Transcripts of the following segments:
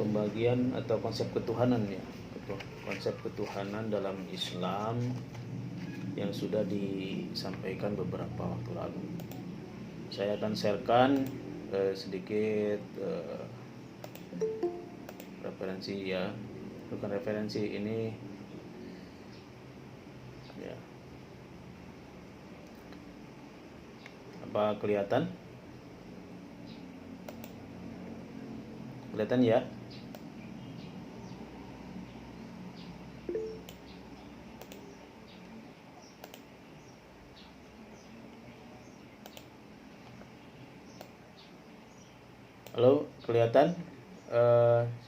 pembagian atau konsep ketuhanan ya, konsep ketuhanan dalam Islam yang sudah disampaikan beberapa waktu lalu. Saya akan sharekan sedikit referensi ya, bukan referensi ini ya. Apa kelihatan? Kelihatan ya? Halo, kelihatan?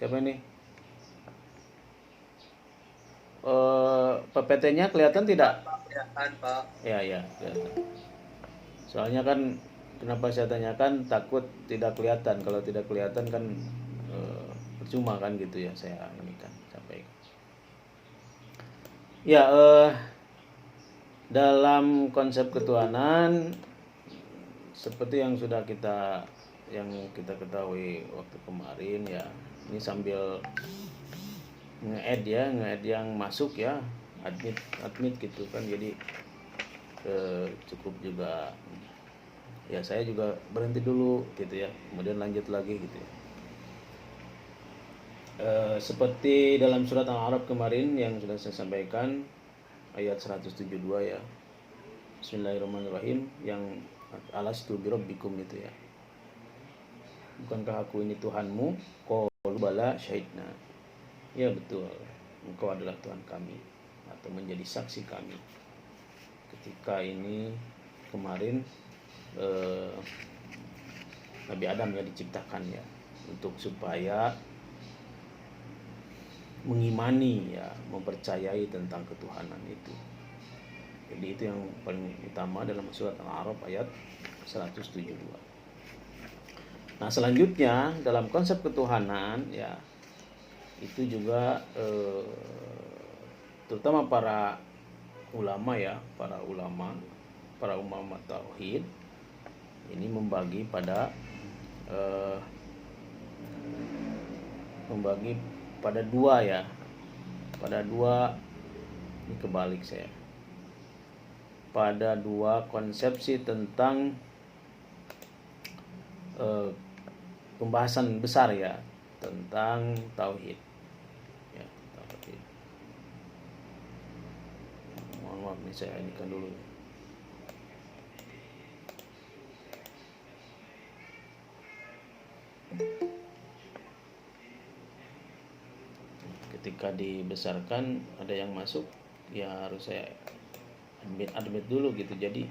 Siapa ini? PPT-nya kelihatan tidak? Kelihatan, Pak. Ya, kelihatan. Soalnya kan kenapa saya tanyakan, takut tidak kelihatan. Kalau tidak kelihatan kan percuma kan gitu ya, saya ini kan sampaikan. Ya, dalam konsep ketuhanan seperti yang sudah kita ketahui waktu kemarin ya, ini sambil nge-add yang masuk ya, admit gitu kan, jadi cukup juga ya, saya juga berhenti dulu gitu ya, kemudian lanjut lagi gitu ya. Seperti dalam surat Al-A'raf kemarin yang sudah saya sampaikan, ayat 172 ya, Bismillahirrahmanirrahim, yang alastu birabbikum itu ya, bukankah aku ini Tuhanmu? Qalu bala syahidna, ya betul, engkau adalah Tuhan kami atau menjadi saksi kami ketika ini kemarin Nabi Adam yang diciptakan ya, untuk supaya mengimani ya, mempercayai tentang ketuhanan itu. Jadi itu yang paling utama dalam surat Al-A'raf ayat 172. Nah, selanjutnya dalam konsep ketuhanan ya, itu juga terutama para ulama ya, para ulama tauhid ini membagi pada dua ya, pada dua, ini kebalik saya, pada dua konsepsi tentang pembahasan besar ya tentang tauhid ya, tauhid. Mohon maaf nih, saya inikan dulu. Ketika dibesarkan ada yang masuk ya, harus saya admit dulu gitu, jadi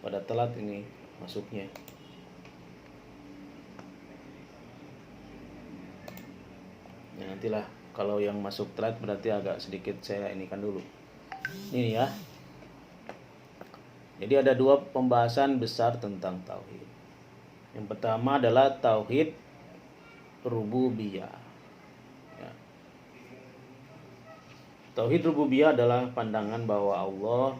pada telat ini masuknya. Ya, nantilah kalau yang masuk telat berarti agak sedikit saya inikan dulu. Ini ya. Jadi ada dua pembahasan besar tentang tauhid. Yang pertama adalah tauhid rububiyah. Ya. Tauhid rububiyah adalah pandangan bahwa Allah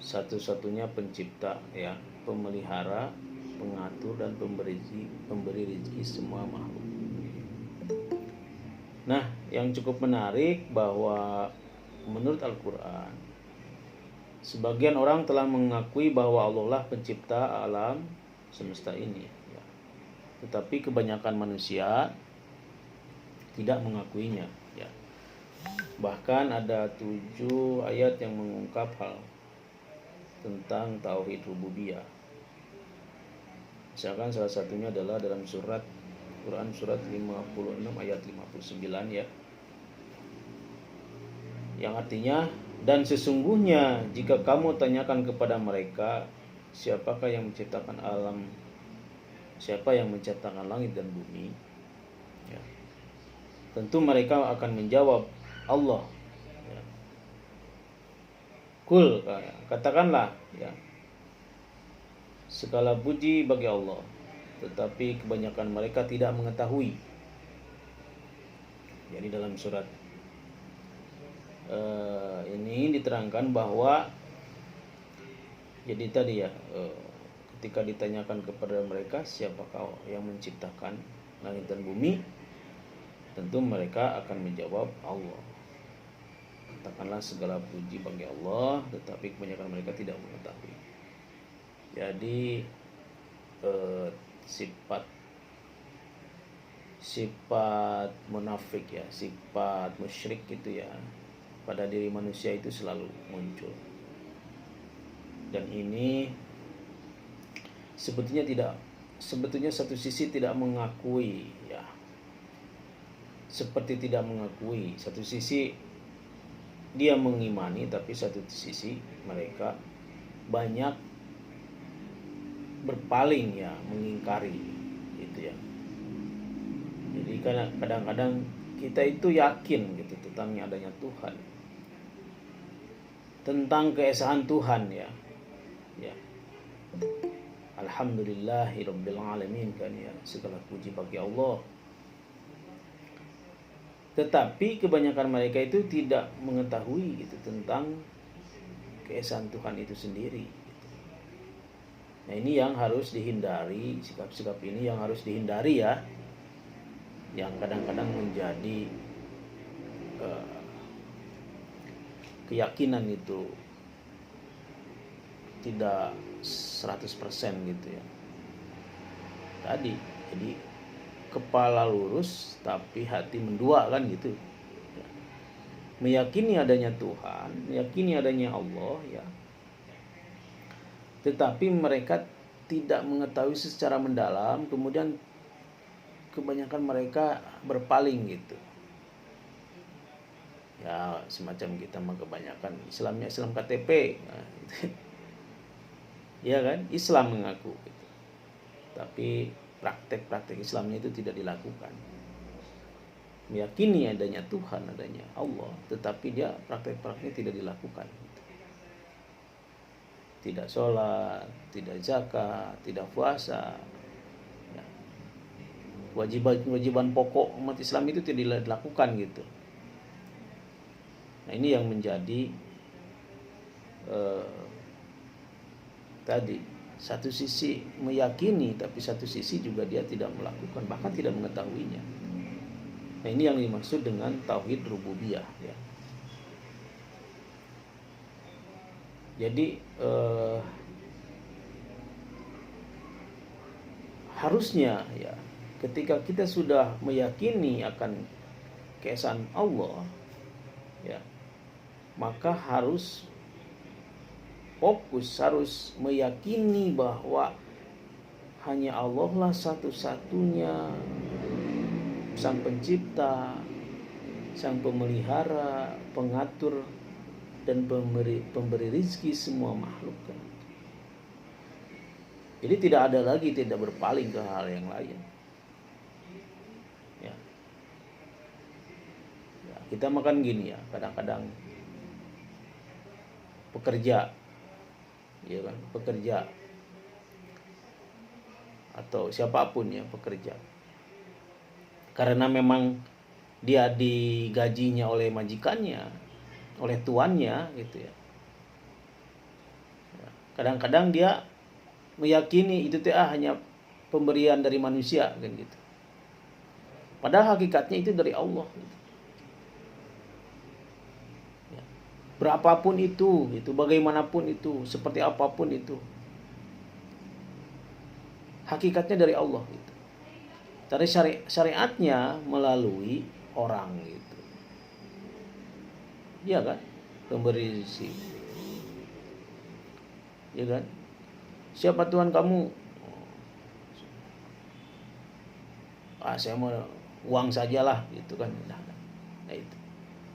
satu-satunya pencipta ya, pemelihara, pengatur dan pemberi rezeki semua makhluk. Nah, yang cukup menarik bahwa menurut Al-Quran, sebagian orang telah mengakui bahwa Allah lah pencipta alam semesta ini ya. Tetapi kebanyakan manusia tidak mengakuinya ya. Bahkan ada 7 ayat yang mengungkap hal tentang tauhid rububiyah. Misalkan salah satunya adalah dalam Quran surat 56 ayat 59 ya, yang artinya, dan sesungguhnya jika kamu tanyakan kepada mereka siapakah yang menciptakan alam, siapa yang menciptakan langit dan bumi ya, tentu mereka akan menjawab Allah ya. Kul, katakanlah ya, segala puji bagi Allah, tetapi kebanyakan mereka tidak mengetahui. Jadi dalam surat ini diterangkan bahwa jadi tadi ya, ketika ditanyakan kepada mereka siapakah yang menciptakan langit dan bumi, tentu mereka akan menjawab Allah. Katakanlah segala puji bagi Allah, tetapi kebanyakan mereka tidak mengetahui. Jadi sifat munafik ya, sifat musyrik gitu ya, pada diri manusia itu selalu muncul. Dan ini sebetulnya satu sisi tidak mengakui ya, seperti tidak mengakui. Satu sisi dia mengimani, tapi satu sisi mereka banyak berpaling ya, mengingkari gitu ya. Jadi kadang-kadang kita itu yakin gitu tentang adanya Tuhan, tentang keesaan Tuhan ya. Alhamdulillahirabbil alamin kan ya, segala puji bagi Allah. Tetapi kebanyakan mereka itu tidak mengetahui gitu tentang keesaan Tuhan itu sendiri gitu. Nah, ini yang harus dihindari, sikap-sikap ini yang harus dihindari ya, yang kadang-kadang menjadi keyakinan itu tidak 100% gitu ya. Tadi jadi kepala lurus tapi hati mendua kan gitu ya. Meyakini adanya Tuhan, meyakini adanya Allah ya, tetapi mereka tidak mengetahui secara mendalam, kemudian kebanyakan mereka berpaling gitu ya, semacam kita mah kebanyakan Islamnya Islam KTP nah, gitu. Ya kan, Islam mengaku gitu. Tapi praktek-praktek Islamnya itu tidak dilakukan. Meyakini adanya Tuhan, adanya Allah, tetapi dia praktek-prakteknya tidak dilakukan gitu. Tidak sholat, tidak zakat, tidak puasa ya. Kewajiban pokok umat Islam itu tidak dilakukan gitu. Nah, ini yang menjadi tadi satu sisi meyakini, tapi satu sisi juga dia tidak melakukan, bahkan tidak mengetahuinya. Nah, ini yang dimaksud dengan tauhid rububiyah ya. Jadi harusnya ya, ketika kita sudah meyakini akan keesaan Allah ya, maka harus fokus, harus meyakini bahwa hanya Allah lah satu-satunya sang pencipta, sang pemelihara, pengatur dan pemberi rizki semua makhluk kan. Jadi tidak ada lagi, tidak berpaling ke hal yang lain ya. Kita makan gini ya, kadang-kadang pekerja ya kan, pekerja atau siapapun ya pekerja, karena memang dia digajinya oleh majikannya, oleh tuannya gitu ya. Kadang-kadang dia meyakini itu hanya pemberian dari manusia kan gitu. Padahal hakikatnya itu dari Allah gitu. Berapapun itu, bagaimanapun itu, seperti apapun itu, hakikatnya dari Allah gitu. Dari syariatnya melalui orang gitu. Iya kan? Pemberi rezeki. Iya kan? Siapa Tuhan kamu? Saya mau uang sajalah gitu kan. Nah itu.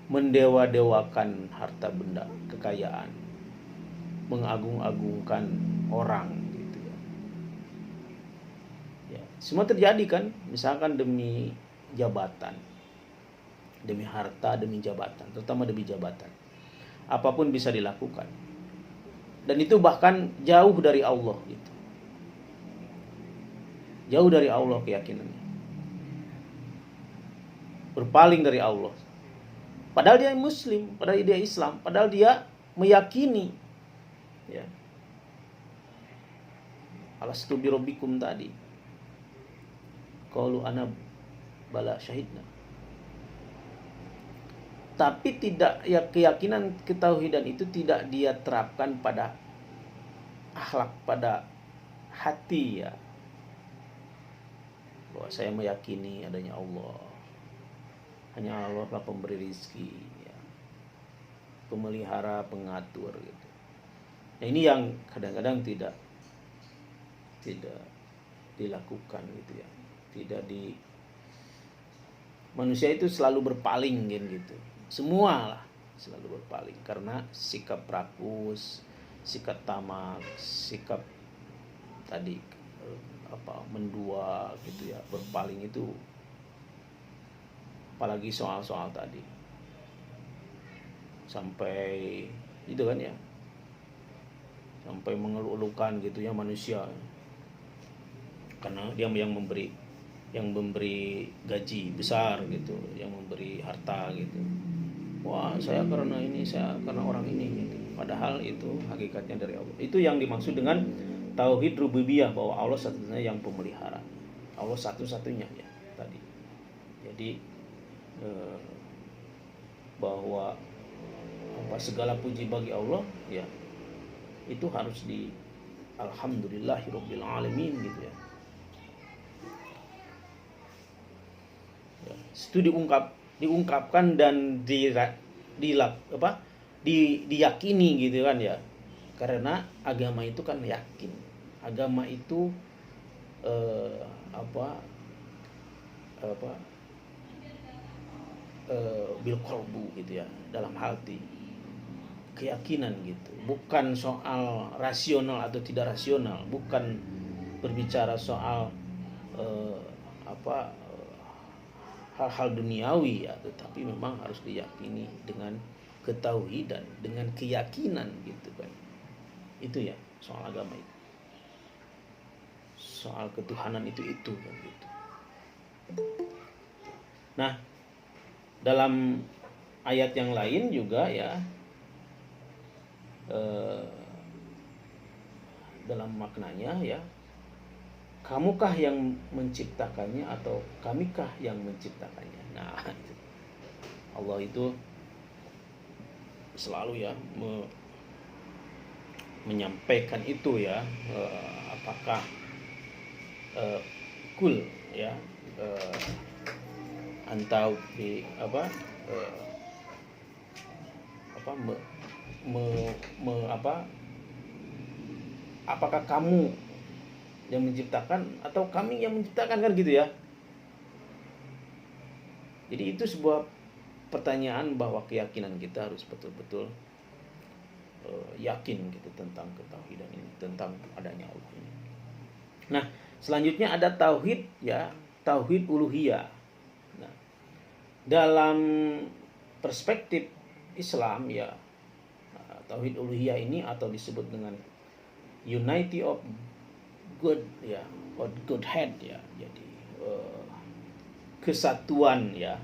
Mendewa-dewakan harta benda, kekayaan, mengagung-agungkan orang gitu ya. Semua terjadi kan, misalkan demi jabatan, demi harta, demi jabatan, terutama demi jabatan. Apapun bisa dilakukan. Dan itu bahkan jauh dari Allah gitu. Jauh dari Allah keyakinannya. Berpaling dari Allah. Padahal dia Muslim, padahal dia Islam, padahal dia meyakini ya. alastu birabbikum tadi. Qalu ana bala syahidna. Tapi tidak, ya, keyakinan ketauhidan itu tidak dia terapkan pada akhlak, pada hati ya. Bahwa saya meyakini adanya Allah. Hanya Allah lah pemberi rizki ya. Pemelihara, pengatur gitu. Nah, ini yang kadang-kadang tidak dilakukan gitu ya. Manusia itu selalu berpaling gitu. Semua lah selalu berpaling karena sikap rakus, sikap tamak, sikap tadi mendua gitu ya, berpaling itu, apalagi soal-soal tadi sampai itu kan ya, sampai mengeluh-elukan gitu ya manusia karena dia yang memberi gaji besar gitu, yang memberi harta gitu. Wah, saya karena orang ini gitu. Padahal itu hakikatnya dari Allah. Itu yang dimaksud dengan tauhid rububiyah, bahwa Allah satu-satunya yang pemelihara. Allah satu-satunya ya tadi. Jadi bahwa segala puji bagi Allah ya, itu harus di alhamdulillahirabbil alamin gitu ya. Itu diungkapkan dan diyakini gitu kan ya, karena agama itu kan yakin, agama itu bil qalbu gitu ya, dalam hati, keyakinan gitu, bukan soal rasional atau tidak rasional, bukan berbicara soal hal-hal duniawi ya, tetapi memang harus diyakini dengan ketauhidan, dengan keyakinan gitu kan. Itu ya soal agama itu, soal ketuhanan itu kan gitu. Nah, dalam ayat yang lain juga ya, dalam maknanya ya, kamukah yang menciptakannya atau kamikah yang menciptakannya? Nah, Allah itu selalu ya menyampaikan itu ya, apakah kul ya, antau di apakah kamu yang menciptakan atau kami yang menciptakan, kan gitu ya. Jadi itu sebuah pertanyaan bahwa keyakinan kita harus betul-betul yakin gitu tentang ketauhidan ini, tentang adanya Allah ini. Nah, selanjutnya ada tauhid ya, tauhid uluhiyah. Nah, dalam perspektif Islam ya, tauhid uluhiyah ini atau disebut dengan unity of God ya, or Godhead ya, jadi kesatuan ya,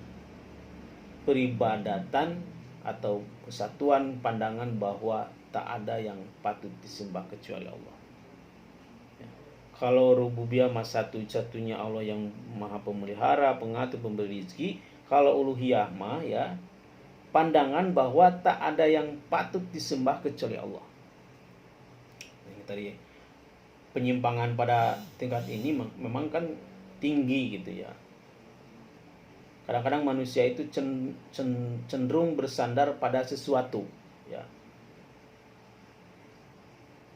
peribadatan atau kesatuan pandangan bahwa tak ada yang patut disembah kecuali Allah ya. Kalau rububiyah mah satu-satunya Allah yang maha pemelihara, pengatur, pemberi rezeki. Kalau uluhiyah mah ya, pandangan bahwa tak ada yang patut disembah kecuali Allah. Ini tadi penyimpangan pada tingkat ini memang kan tinggi gitu ya. Kadang-kadang manusia itu cenderung bersandar pada sesuatu ya.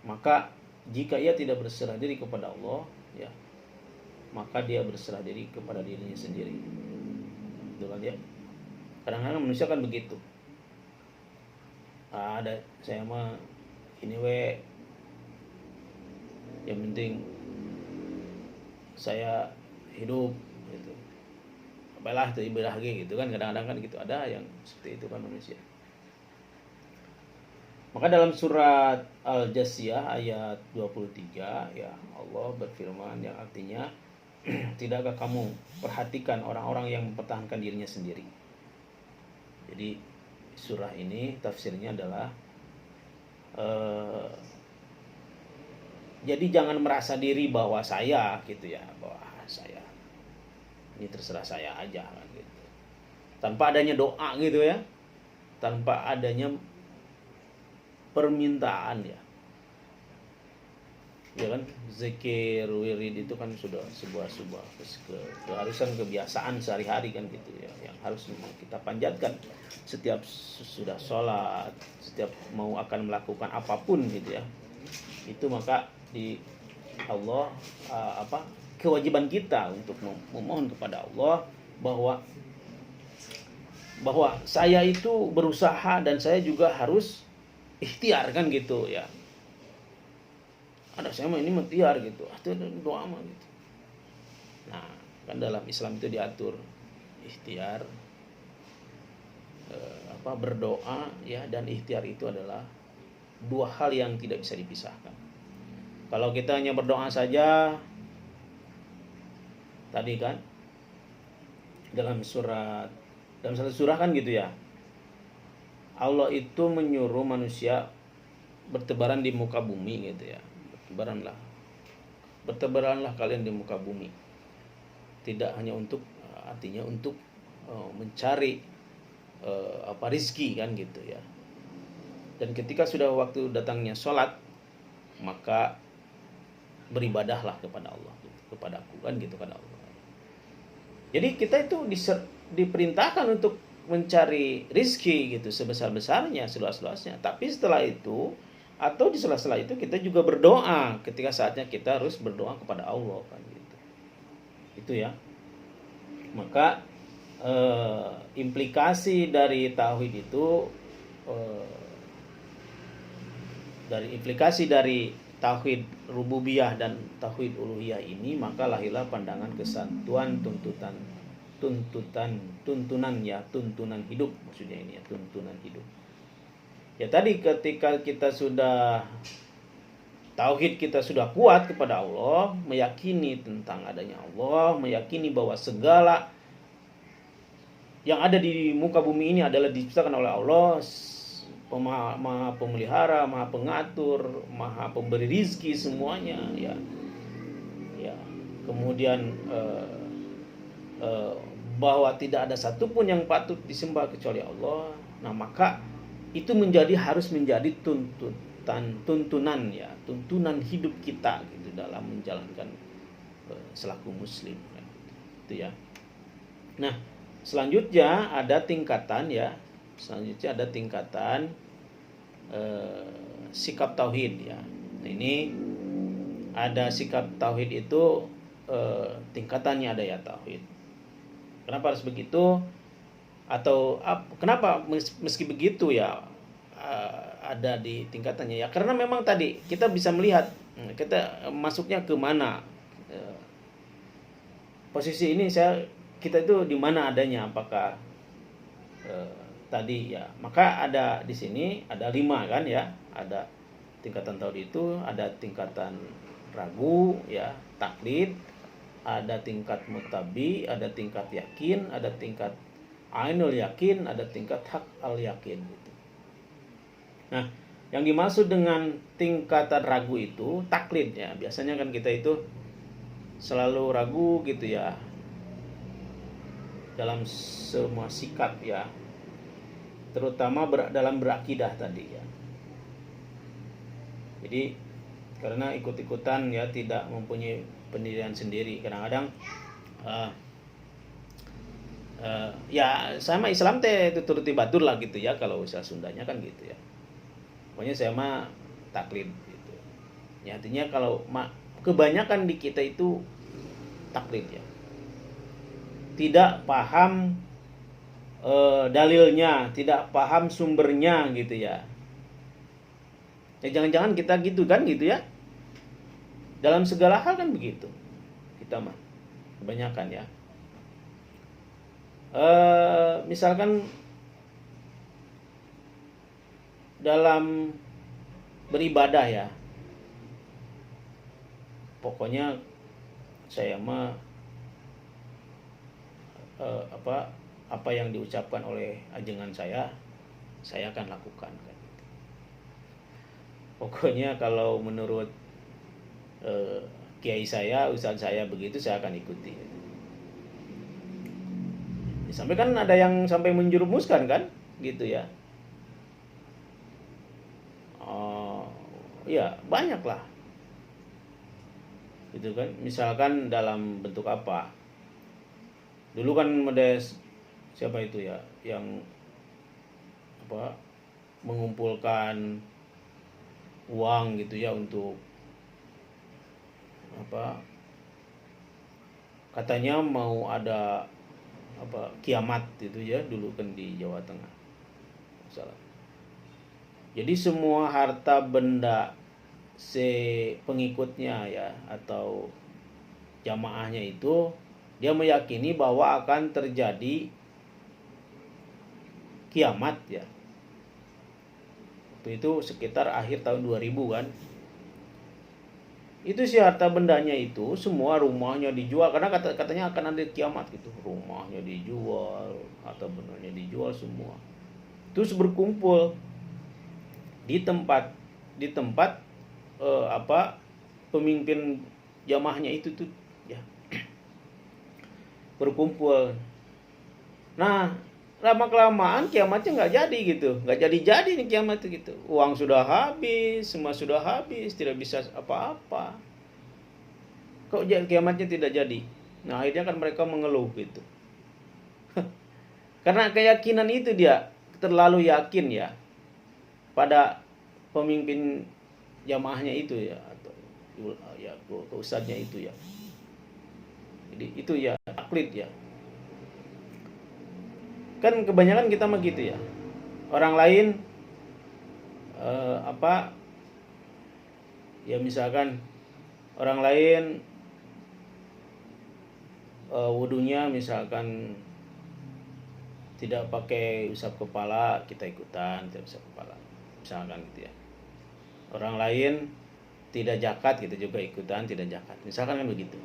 Maka jika ia tidak berserah diri kepada Allah ya, maka dia berserah diri kepada dirinya sendiri. Betul kan ya? Kadang-kadang manusia kan begitu. Ada saya mah ini yang penting saya hidup gitu. Apalah itu ibadah gitu kan, kadang-kadang kan gitu, ada yang seperti itu kan manusia. Maka dalam surat Al-Jasiyah ayat 23 ya, Allah berfirman yang artinya tidakkah kamu perhatikan orang-orang yang mempertahankan dirinya sendiri. Jadi surah ini tafsirnya adalah Jadi jangan merasa diri bahwa saya gitu ya, bahwa saya ini terserah saya aja kan gitu. Tanpa adanya doa gitu ya, tanpa adanya permintaan ya. Ya kan, zikir wirid itu kan sudah sebuah keharusan, kebiasaan sehari-hari kan gitu ya, yang harus kita panjatkan setiap sudah sholat, setiap mau akan melakukan apapun gitu ya. Itu maka di Allah kewajiban kita untuk memohon kepada Allah bahwa saya itu berusaha dan saya juga harus ikhtiar kan gitu ya. Ada saya mah ini ikhtiar gitu, itu doa mah gitu. Nah, kan dalam Islam itu diatur ikhtiar, berdoa ya, dan ikhtiar itu adalah dua hal yang tidak bisa dipisahkan. Kalau kita hanya berdoa saja, tadi kan dalam satu surah kan gitu ya, Allah itu menyuruh manusia bertebaran di muka bumi gitu ya. Bertebaranlah kalian di muka bumi. Tidak hanya untuk artinya untuk mencari rizki kan gitu ya. Dan ketika sudah waktu datangnya sholat, maka beribadahlah kepada Allah gitu, kepadaku kan gitu kan Allah. Jadi kita itu diperintahkan untuk mencari rizki gitu sebesar-besarnya, seluas-luasnya. Tapi setelah itu atau di sela-sela itu kita juga berdoa ketika saatnya kita harus berdoa kepada Allah kan gitu. Itu ya. Maka implikasi dari tauhid itu dari tauhid rububiyah dan tauhid uluhiyah ini, maka lahirlah pandangan kesatuan, tuntunan hidup maksudnya ini ya, tuntunan hidup. Ya tadi ketika kita sudah tauhid kita sudah kuat kepada Allah, meyakini tentang adanya Allah, meyakini bahwa segala yang ada di muka bumi ini adalah diciptakan oleh Allah, Maha pemelihara, Maha pengatur, Maha pemberi rizki semuanya ya. Ya. Kemudian bahwa tidak ada satupun yang patut disembah kecuali Allah. Nah, maka itu harus menjadi tuntunan hidup kita gitu dalam menjalankan selaku muslim kan. Itu ya. Nah, selanjutnya ada tingkatan sikap tauhid ya. Nah, ini ada sikap tauhid itu tingkatannya ada ya tauhid. Kenapa harus begitu? Atau kenapa meski begitu ya ada di tingkatannya ya? Karena memang tadi kita bisa melihat kita masuknya ke mana posisi ini kita itu di mana adanya, apakah tadi ya. Maka ada di sini ada 5 kan ya, ada tingkatan tauhid itu, ada tingkatan ragu ya, taklid, ada tingkat mutabi, ada tingkat yakin, ada tingkat ainul yakin, ada tingkat hak al yakin gitu. Nah, yang dimaksud dengan tingkatan ragu itu taklid ya. Biasanya kan kita itu selalu ragu gitu ya dalam semua sikap ya, terutama dalam berakidah tadi ya. Jadi karena ikut-ikutan ya, tidak mempunyai pendirian sendiri. Kadang-kadang ya sama Islam itu turuti batur lah gitu ya, kalau usaha Sundanya kan gitu ya. Pokoknya saya mah taklid gitu. Ya artinya kalau kebanyakan di kita itu taklid ya. Tidak paham dalilnya, tidak paham sumbernya gitu ya. Ya jangan-jangan kita gitu kan gitu ya. Dalam segala hal kan begitu. Kita mah kebanyakan ya. Misalkan dalam beribadah ya, pokoknya saya mah apa yang diucapkan oleh ajengan saya akan lakukan kan. Pokoknya kalau menurut kiai saya, ustadz saya begitu, saya akan ikuti. Sampai kan ada yang sampai menjerumuskan kan, gitu ya. Ya banyak lah, gitu kan. Misalkan dalam bentuk apa? Dulu kan Medes siapa itu ya, yang apa mengumpulkan uang gitu ya untuk apa, katanya mau ada apa kiamat itu ya, dulu kan di Jawa Tengah salah. Jadi semua harta benda pengikutnya ya atau jamaahnya itu, dia meyakini bahwa akan terjadi kiamat ya. Waktu itu sekitar akhir tahun 2000 kan. Itu si harta bendanya itu semua, rumahnya dijual karena katanya akan ada kiamat gitu. Rumahnya dijual, harta bendanya dijual semua. Terus berkumpul di tempat apa pemimpin jamaahnya itu tuh ya, berkumpul. Nah, lama kelamaan kiamatnya nggak jadi gitu, nggak jadi nih kiamat itu gitu. Uang sudah habis, semua sudah habis, tidak bisa apa-apa. Kok kiamatnya tidak jadi? Nah, akhirnya kan mereka mengeluh gitu. Karena keyakinan itu, dia terlalu yakin ya pada pemimpin jamaahnya itu ya, atau ya ke ustadznya itu ya. Jadi itu ya taklid ya. Kan kebanyakan kita mah gitu ya. Orang lain apa ya, misalkan orang lain wudunya misalkan tidak pakai usap kepala, kita ikutan tidak usap kepala misalkan gitu ya. Orang lain tidak zakat, kita juga ikutan tidak zakat misalkan kan begitu.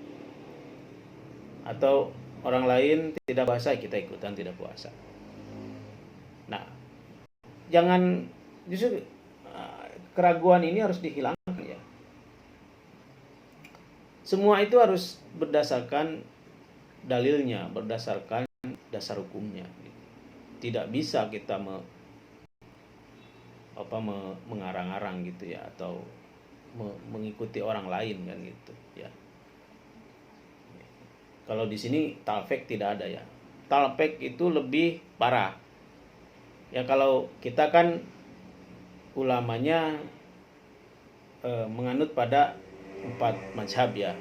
Atau orang lain tidak puasa, kita ikutan tidak puasa. Nah, jangan, justru keraguan ini harus dihilangkan ya. Semua itu harus berdasarkan dalilnya, berdasarkan dasar hukumnya. Tidak bisa kita mengarang-arang gitu ya, atau mengikuti orang lain kan gitu ya. Kalau di sini talfek tidak ada ya. Talfek itu lebih parah. Ya kalau kita kan ulamanya menganut pada 4 mazhab ya.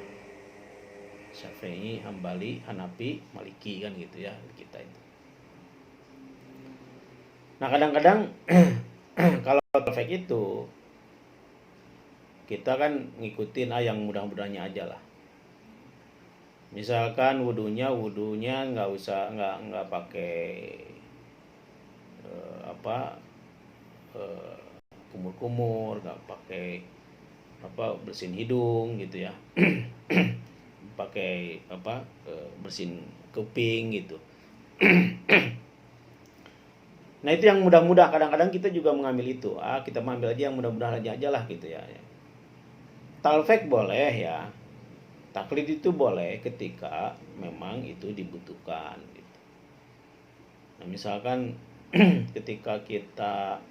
Syafi'i, Hambali, Hanafi, Maliki kan gitu ya kita itu. Nah kadang-kadang kalau talfek itu kita kan ngikutin yang mudah-mudahnya aja lah. Misalkan wudunya nggak pakai kumur-kumur, nggak pakai bersihin hidung gitu ya. Pakai bersihin kuping gitu. Nah itu yang mudah-mudah. Kadang-kadang kita juga mengambil itu, kita mengambil aja yang mudah-mudah aja lah gitu ya. Talfek boleh ya, taklid itu boleh ketika memang itu dibutuhkan gitu. Nah misalkan ketika kita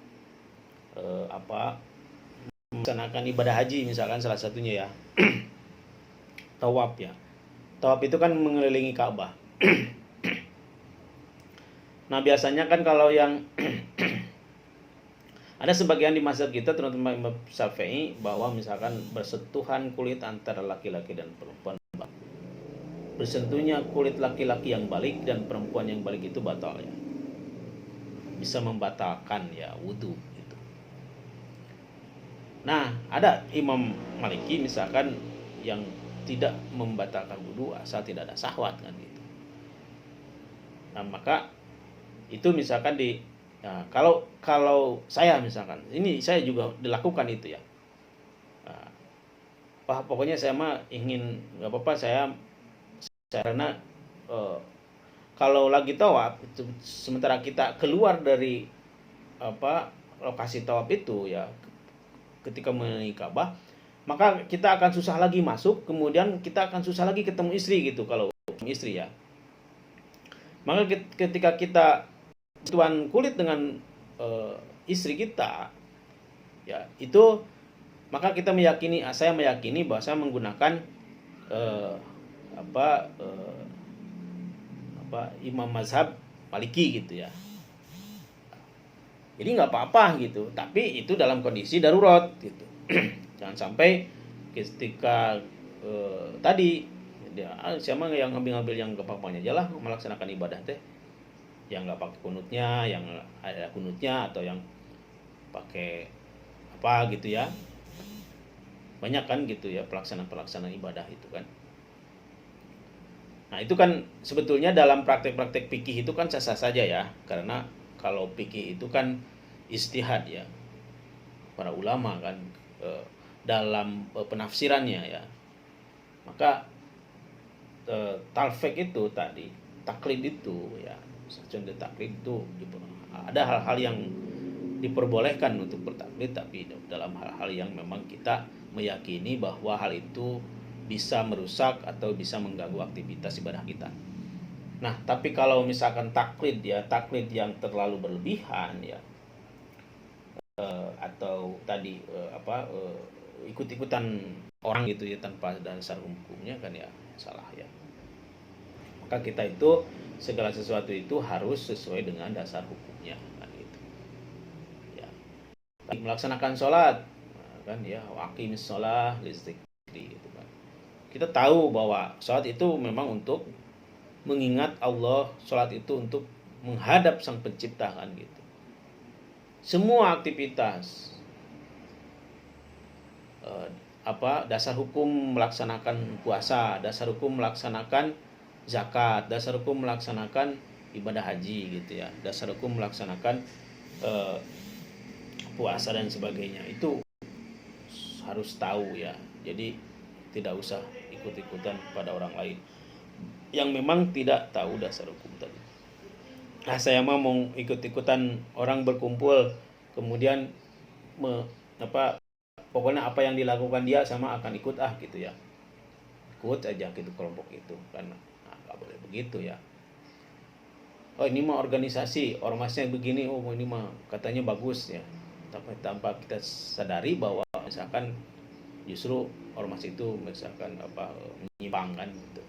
melaksanakan ibadah haji misalkan salah satunya ya, tawaf ya. Tawaf itu kan mengelilingi Ka'bah. Nah biasanya kan kalau yang ada sebagian di mazhab kita, terutama Imam Syafi'i, bahwa misalkan bersentuhan kulit antara laki-laki dan perempuan, bersentuhnya kulit laki-laki yang balik dan perempuan yang balik itu batal ya, bisa membatalkan ya wudu gitu. Nah ada Imam Maliki misalkan yang tidak membatalkan wudu asal tidak ada syahwat kan gitu. Nah maka itu misalkan kalau saya misalkan, ini saya juga dilakukan itu ya. Pokoknya saya mah ingin, nggak apa-apa saya karena kalau lagi tawaf sementara kita keluar dari lokasi tawaf itu ya, ketika menuju Ka'bah, maka kita akan susah lagi masuk, kemudian kita akan susah lagi ketemu istri gitu kalau istri ya. Maka ketika kita tuan kulit dengan istri kita, ya itu maka kita meyakini, saya meyakini bahwa saya menggunakan eh, apa eh, imam mazhab Maliki gitu ya. Jadi nggak apa-apa gitu, tapi itu dalam kondisi darurat gitu. Jangan sampai ketika tadi dia siapa yang ngambil yang gampang aja lah melaksanakan ibadah teh, yang nggak pakai kunutnya, yang ada kunutnya, atau yang pakai apa gitu ya. Banyak kan gitu ya pelaksanaan ibadah itu kan. Nah itu kan sebetulnya dalam praktek-praktek fikih itu kan sah-sah saja ya, karena kalau fikih itu kan ijtihad ya, para ulama kan dalam penafsirannya ya. Maka talfik itu tadi, taklid itu ya, contoh taklid itu ada hal-hal yang diperbolehkan untuk bertaklid, tapi dalam hal-hal yang memang kita meyakini bahwa hal itu bisa merusak atau bisa mengganggu aktivitas ibadah kita. Nah, tapi kalau misalkan taklid ya, taklid yang terlalu berlebihan ya, atau tadi ikut-ikutan orang gitu ya tanpa dasar hukumnya kan ya salah ya. Maka kita itu segala sesuatu itu harus sesuai dengan dasar hukumnya kan gitu. Ya. Melaksanakan sholat kan ya, waqimis sholah lizikri gitu kan. Kita tahu bahwa sholat itu memang untuk mengingat Allah, sholat itu untuk menghadap Sang Pencipta kan gitu. Semua aktivitas dasar hukum melaksanakan puasa, dasar hukum melaksanakan zakat, dasar hukum melaksanakan ibadah haji gitu ya, dasar hukum melaksanakan puasa dan sebagainya itu harus tahu ya. Jadi tidak usah ikut-ikutan pada orang lain yang memang tidak tahu dasar hukum tadi. Nah, saya mau ikut-ikutan orang berkumpul, kemudian pokoknya apa yang dilakukan dia sama akan ikut gitu ya, ikut aja gitu kelompok itu kan. Nah, nggak boleh begitu ya. Oh ini mah organisasi ormasnya begini, oh ini mah katanya bagus ya, tapi tanpa kita sadari bahwa misalkan justru ormas itu misalkan menyimpang kan gitu.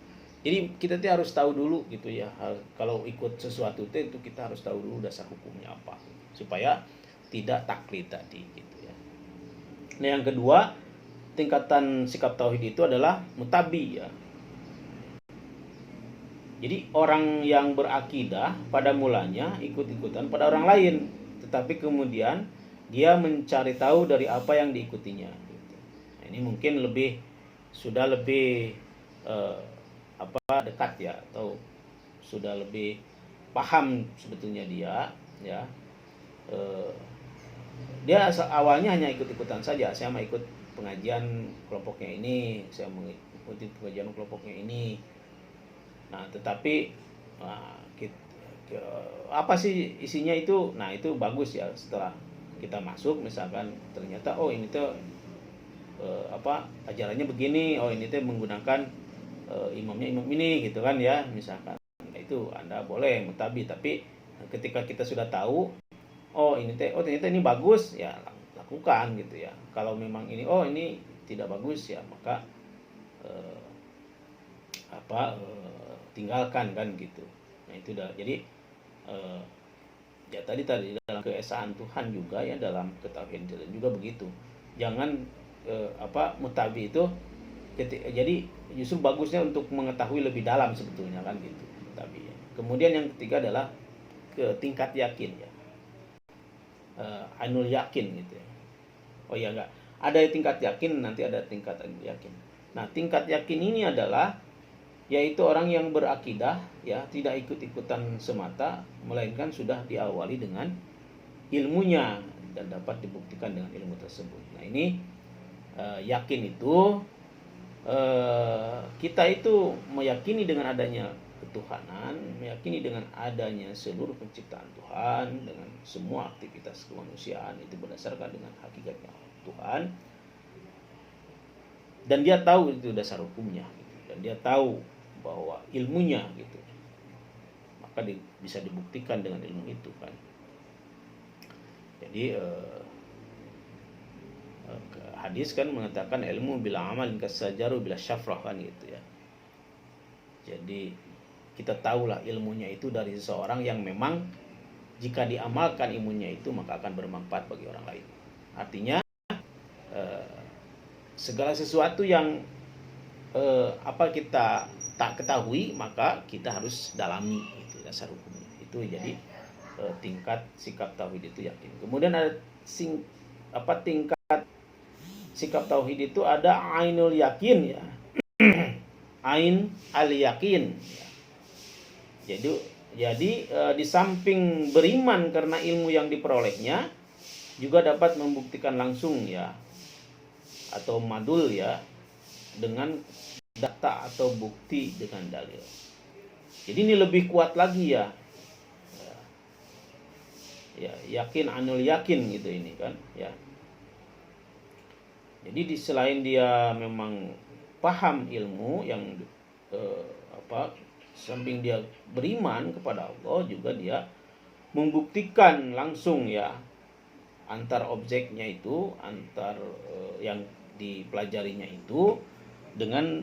Jadi kita tuh harus tahu dulu gitu ya, kalau ikut sesuatu itu kita harus tahu dulu dasar hukumnya apa supaya tidak taklid tadi gitu ya. Nah yang kedua, tingkatan sikap tauhid itu adalah mutabi ya. Jadi orang yang berakidah pada mulanya ikut-ikutan pada orang lain, tetapi kemudian dia mencari tahu dari apa yang diikutinya gitu. Nah, ini mungkin sudah lebih dekat ya, atau sudah lebih paham sebetulnya dia ya. Dia awalnya hanya ikut-ikutan saja, saya mau ikut pengajian kelompoknya ini, saya mengikuti pengajian kelompoknya ini. Nah tetapi apa sih isinya itu, nah itu bagus ya setelah kita masuk misalkan ternyata oh ini tuh ajarannya begini, oh ini tuh menggunakan imamnya imam ini gitu kan ya misalkan. Nah, itu Anda boleh mutabi, tapi ketika kita sudah tahu oh ternyata ini bagus ya lakukan gitu ya. Kalau memang ini tidak bagus ya maka tinggalkan kan gitu. Nah itu dah jadi ya tadi dalam keesaan Tuhan juga ya, dalam ketauhidan juga begitu. Jangan mutabi itu jadi justru bagusnya untuk mengetahui lebih dalam sebetulnya kan gitu. Tapi ya. Kemudian yang ketiga adalah ke tingkat yakin ya, ainul yakin gitu ya. Oh ya enggak, ada tingkat yakin, nanti ada tingkat ainul yakin. Nah tingkat yakin ini adalah yaitu orang yang berakidah ya, tidak ikut-ikutan semata, melainkan sudah diawali dengan ilmunya dan dapat dibuktikan dengan ilmu tersebut. Nah ini yakin itu kita itu meyakini dengan adanya ketuhanan, meyakini dengan adanya seluruh penciptaan Tuhan, dengan semua aktivitas kemanusiaan itu berdasarkan dengan hakikatnya Tuhan. dan dia tahu itu dasar hukumnya gitu. Dan dia tahu bahwa ilmunya gitu, maka bisa dibuktikan dengan ilmu itu kan. Jadi hadis kan mengatakan ilmu bila amal kasajaru bila syafrah kan gitu ya. Jadi kita tahulah ilmunya itu dari seseorang yang memang jika diamalkan ilmunya itu maka akan bermanfaat bagi orang lain. Artinya segala sesuatu yang kita tak ketahui maka kita harus dalami itu dasar hukumnya. Itu jadi tingkat sikap tauhid itu yakin. Kemudian ada tingkat sikap tauhid itu ada ainul yakin ya. Ain al yakin. Jadi di samping beriman karena ilmu yang diperolehnya juga dapat membuktikan langsung ya atau madul ya dengan data atau bukti dengan dalil. Jadi ini lebih kuat lagi ya. Ya, yakin anul yakin gitu ini kan ya. Jadi selain dia memang paham ilmu yang samping dia beriman kepada Allah juga dia membuktikan langsung ya antar objeknya itu antar yang dipelajarinya itu dengan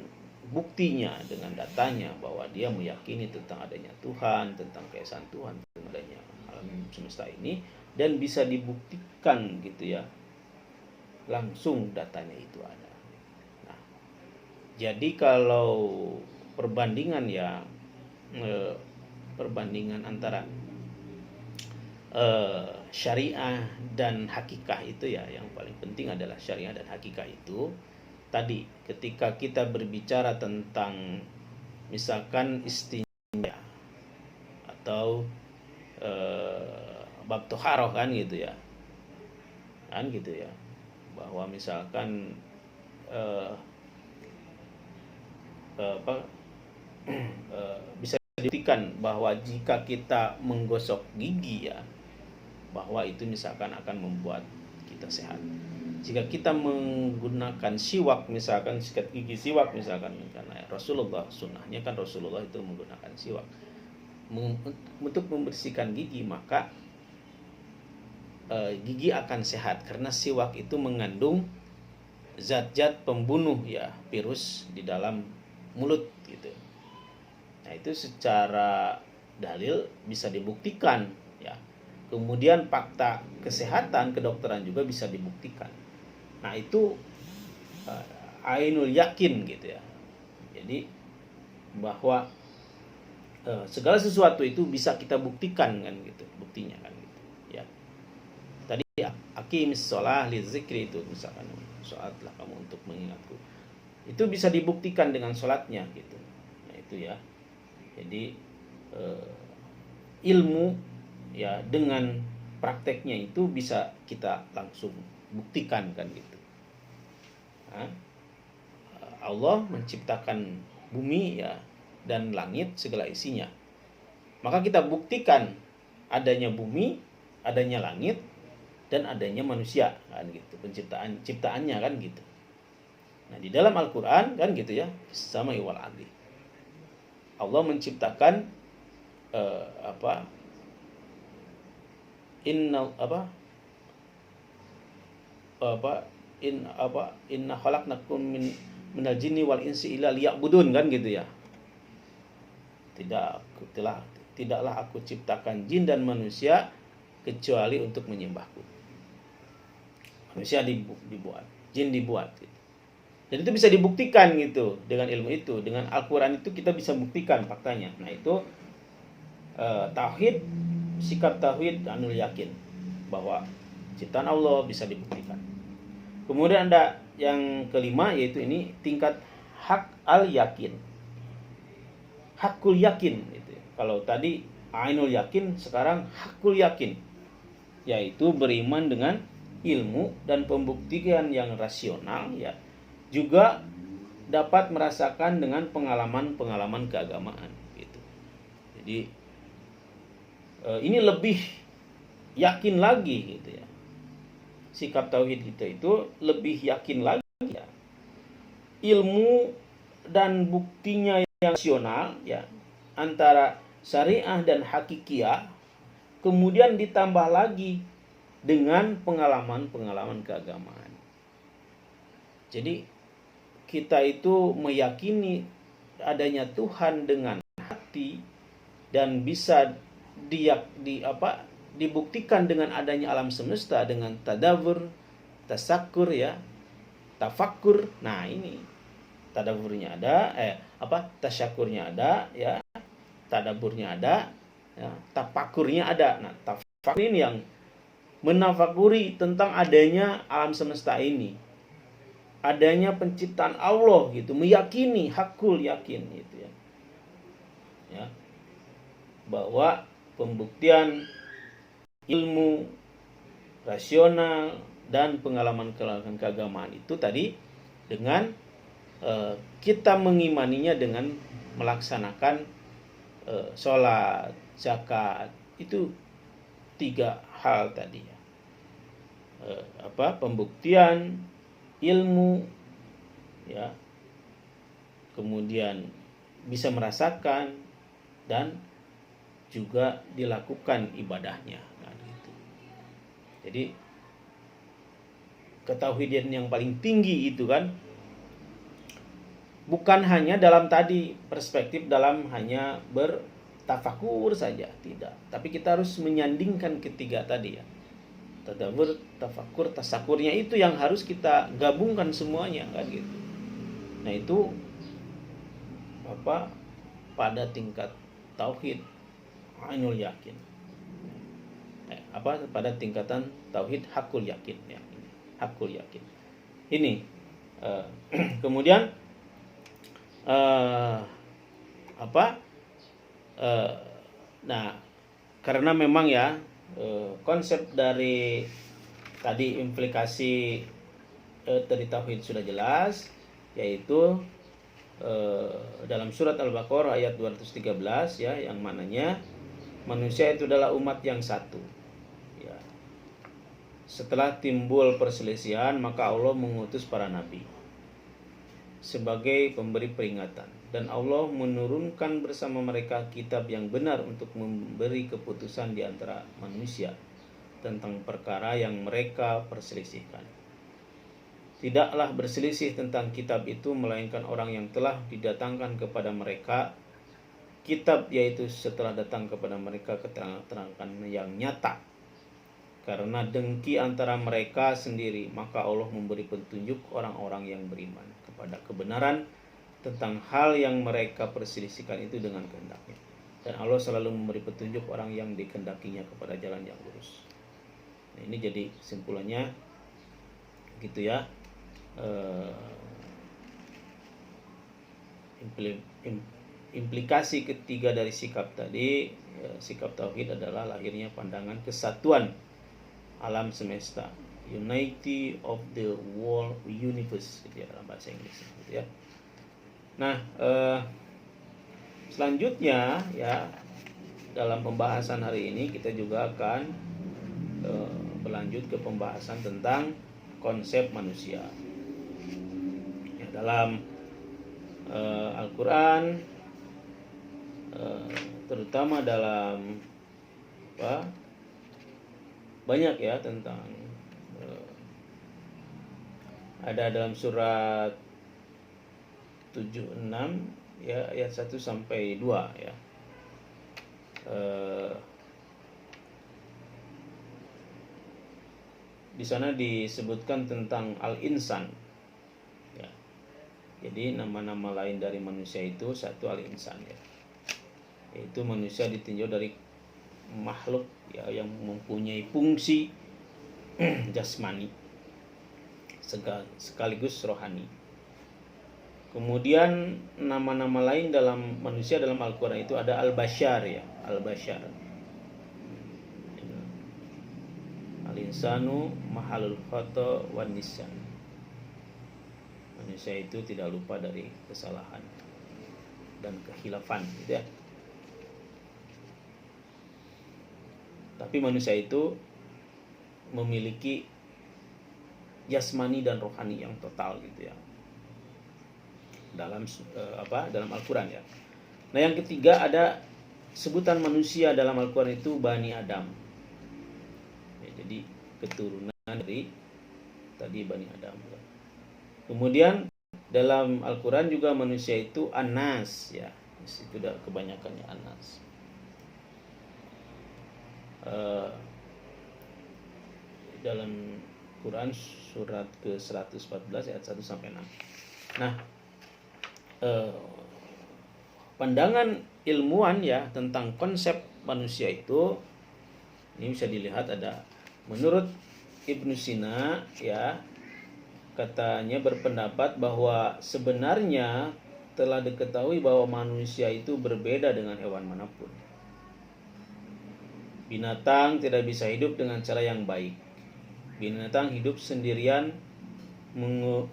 buktinya, dengan datanya bahwa dia meyakini tentang adanya Tuhan, tentang keesaan Tuhan, tentang adanya alam semesta ini dan bisa dibuktikan gitu ya. Langsung datanya itu ada. Nah, jadi kalau perbandingan ya perbandingan antara syariah dan hakikah itu ya yang paling penting adalah syariah dan hakikah itu tadi ketika kita berbicara tentang misalkan istinja atau bab toharoh kan gitu ya bahwa misalkan bisa dibuktikan bahwa jika kita menggosok gigi ya bahwa itu misalkan akan membuat kita sehat. Jika kita menggunakan siwak misalkan sikat gigi siwak misalkan karena Rasulullah sunnahnya kan Rasulullah itu menggunakan siwak untuk membersihkan gigi maka gigi akan sehat karena siwak itu mengandung zat-zat pembunuh ya virus di dalam mulut gitu. Nah itu secara dalil bisa dibuktikan ya. Kemudian fakta kesehatan kedokteran juga bisa dibuktikan. Nah itu ainul yakin gitu ya. Jadi bahwa segala sesuatu itu bisa kita buktikan kan gitu buktinya kan gitu ya. Tadi aqimis shalah lizikri itu misalkan sholatlah kamu untuk mengingatku. Itu bisa dibuktikan dengan sholatnya gitu. Nah itu ya. Jadi ilmu ya dengan prakteknya itu bisa kita langsung buktikan kan gitu. Nah, Allah menciptakan bumi ya dan langit segala isinya. Maka kita buktikan adanya bumi, adanya langit dan adanya manusia kan gitu, ciptaannya kan gitu. Nah, di dalam Al-Qur'an kan gitu ya, sama wal adli. Allah menciptakan inna khalaqnakum minal jinni wal insi illa liya'budun kan gitu ya. Tidaklah aku ciptakan jin dan manusia kecuali untuk menyembahku. Manusia dibuat, jin dibuat gitu. Dan itu bisa dibuktikan gitu dengan ilmu itu, dengan Al-Qur'an itu kita bisa buktikan faktanya. Nah, itu tauhid, sikap tauhid anul yakin bahwa ciptaan Allah bisa dibuktikan. Kemudian ada yang kelima yaitu ini tingkat hak al yakin. Hakul yakin gitu. Kalau tadi ainul yakin, sekarang hakul yakin, yaitu beriman dengan ilmu dan pembuktian yang rasional ya, juga dapat merasakan dengan pengalaman-pengalaman keagamaan gitu. Jadi ini lebih yakin lagi gitu ya. Sikap tauhid kita itu lebih yakin lagi ya. ilmu dan buktinya yang rasional ya, antara syariah dan hakikiyah, kemudian ditambah lagi dengan pengalaman-pengalaman keagamaan. Jadi kita itu meyakini adanya Tuhan dengan hati dan bisa dibuktikan dengan adanya alam semesta dengan tadabbur, tasakur ya, tafakur. Nah, ini tadaburnya ada, tasyakurnya ada ya, tadaburnya ada ya, tafakurnya ada. Nah, tafakur ini yang menafakuri tentang adanya alam semesta ini, adanya penciptaan Allah gitu, meyakini, hakul yakin gitu ya. Ya. Bahwa pembuktian ilmu rasional dan pengalaman keagamaan itu tadi dengan kita mengimaninya dengan melaksanakan sholat, zakat, itu 3 hal tadi ya. Pembuktian ilmu ya, kemudian bisa merasakan dan juga dilakukan ibadahnya. Nah, gitu. Jadi ketauhidan yang paling tinggi itu kan bukan hanya dalam tadi perspektif dalam hanya bertafakur saja, tidak. Tapi kita harus menyandingkan ketiga tadi ya. Tadabbur, tafakur, tasakurnya itu yang harus kita gabungkan semuanya kan gitu. Nah, itu pada tingkat tauhid ainul yakin. Pada tingkatan tauhid hakul yakin ya. Hakul yakin. Ini kemudian nah, karena memang ya konsep dari tadi implikasi dari tauhid sudah jelas, yaitu dalam surat Al-Baqarah ayat 213 ya, yang mananya manusia itu adalah umat yang satu ya. Setelah timbul perselisihan, maka Allah mengutus para nabi sebagai pemberi peringatan, dan Allah menurunkan bersama mereka kitab yang benar untuk memberi keputusan di antara manusia tentang perkara yang mereka perselisihkan. Tidaklah berselisih tentang kitab itu melainkan orang yang telah didatangkan kepada mereka kitab, yaitu setelah datang kepada mereka keterangan yang nyata. Karena dengki antara mereka sendiri, maka Allah memberi petunjuk orang-orang yang beriman kepada kebenaran tentang hal yang mereka perselisihkan itu dengan kehendaknya. Dan Allah selalu memberi petunjuk orang yang dikehendakinya kepada jalan yang lurus. Nah, ini jadi kesimpulannya gitu ya. Implikasi ketiga dari sikap tadi, sikap tauhid adalah lahirnya pandangan kesatuan alam semesta, unity of the world universe gitu ya, dalam bahasa Inggris gitu ya. Nah, selanjutnya ya, dalam pembahasan hari ini kita juga akan berlanjut ke pembahasan tentang konsep manusia ya, dalam Al-Quran, terutama dalam banyak ya tentang ada dalam surat 76 ya, ayat 1 sampai 2 ya. Di sana disebutkan tentang al-insan ya. Jadi nama-nama lain dari manusia itu satu al-insan ya, yaitu manusia ditinjau dari makhluk ya yang mempunyai fungsi jasmani sekaligus rohani. Kemudian nama-nama lain dalam manusia dalam Al-Quran itu ada al-bashar ya, al-bashar, al-insanu mahalul khata wan nisyan. Manusia itu tidak lupa dari kesalahan dan kehilafan gitu ya. Tapi manusia itu memiliki jasmani dan rohani yang total gitu ya. dalam dalam Al-Qur'an ya. Nah, yang ketiga ada sebutan manusia dalam Al-Qur'an itu Bani Adam. Ya, jadi keturunan dari tadi Bani Adam. Kemudian dalam Al-Qur'an juga manusia itu Anas ya. Itu udah kebanyakannya Anas. Dalam Quran surat ke-114 ayat 1 sampai 6. Nah, pandangan ilmuwan ya tentang konsep manusia itu ini bisa dilihat ada menurut Ibnu Sina ya, katanya berpendapat bahwa sebenarnya telah diketahui bahwa manusia itu berbeda dengan hewan manapun. Binatang tidak bisa hidup dengan cara yang baik. Binatang hidup sendirian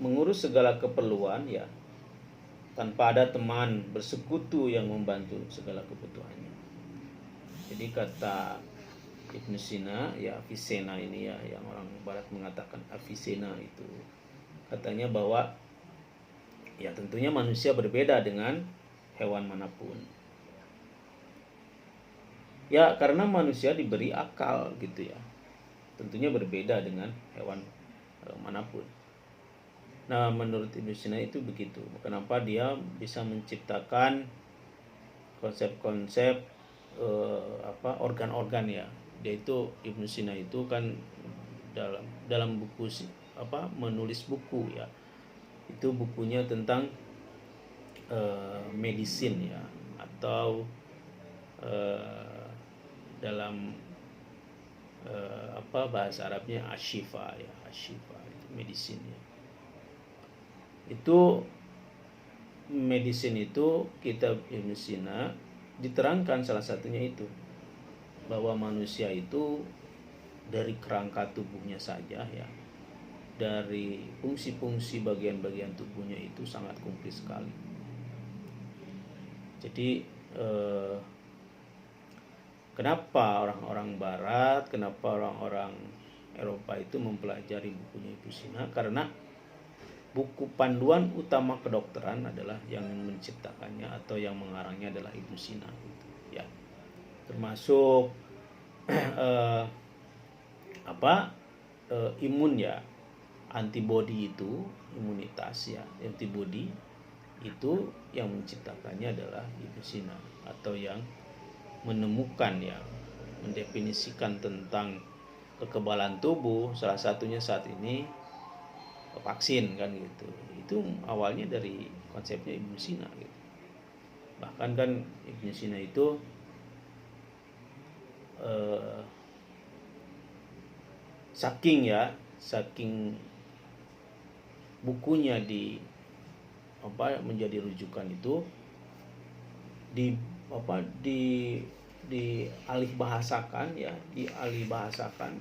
mengurus segala keperluan ya, tanpa ada teman bersekutu yang membantu segala kebutuhannya. Jadi kata Ibnu Sina ya, Avicenna ini ya, yang orang barat mengatakan Avicenna itu, katanya bahwa ya tentunya manusia berbeda dengan hewan manapun. Ya karena manusia diberi akal gitu ya, tentunya berbeda dengan hewan manapun. Nah, menurut Ibnu Sina itu begitu. Kenapa dia bisa menciptakan konsep-konsep organ-organ ya. Dia itu Ibnu Sina itu kan dalam buku menulis buku ya. Itu bukunya tentang medicine ya, atau dalam bahasa Arabnya ashifa ya, ashifa itu medicine ya. Itu medicine itu kitab Ibnu Sina diterangkan salah satunya itu bahwa manusia itu dari kerangka tubuhnya saja ya, dari fungsi-fungsi bagian-bagian tubuhnya itu sangat komplit sekali. Jadi kenapa orang-orang Barat, kenapa orang-orang Eropa itu mempelajari bukunya Ibnu Sina? Karena buku panduan utama kedokteran adalah yang menciptakannya atau yang mengarangnya adalah Ibnu Sina, gitu, ya. Termasuk imun ya, antibody itu, imunitas ya, antibody itu yang menciptakannya adalah Ibnu Sina, atau yang menemukan ya, mendefinisikan tentang kekebalan tubuh, salah satunya saat ini vaksin kan gitu. Itu awalnya dari konsepnya Ibnu Sina gitu. Bahkan kan Ibnu Sina itu saking bukunya menjadi rujukan itu dialih bahasakan